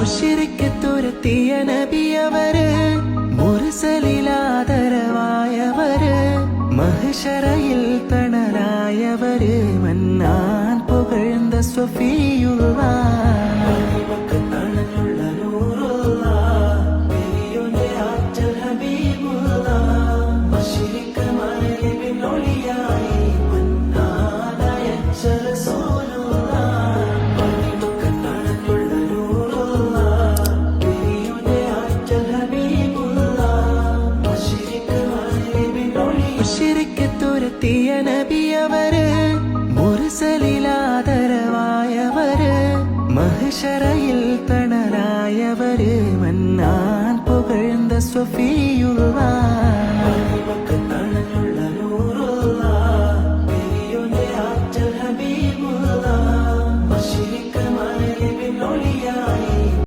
മുശ്രിക്ക് തുരത്തിയ നബിയവര്, മുർസലിലാദരവായവര്, മഹ്ശറയിൽ തണലായവര്, മന്നാൻ പുകഴ്ന്ന സ്വഫിയുള്ള മുശ്രിക്ക് തുരത്തിയ നബിയവര്, മുർസലിലാദരവായവര്, മഹ്ശറയിൽ തണലായവര്, മന്നാൻ പുകഴ്ന്ന സ്വഫിയുള്ള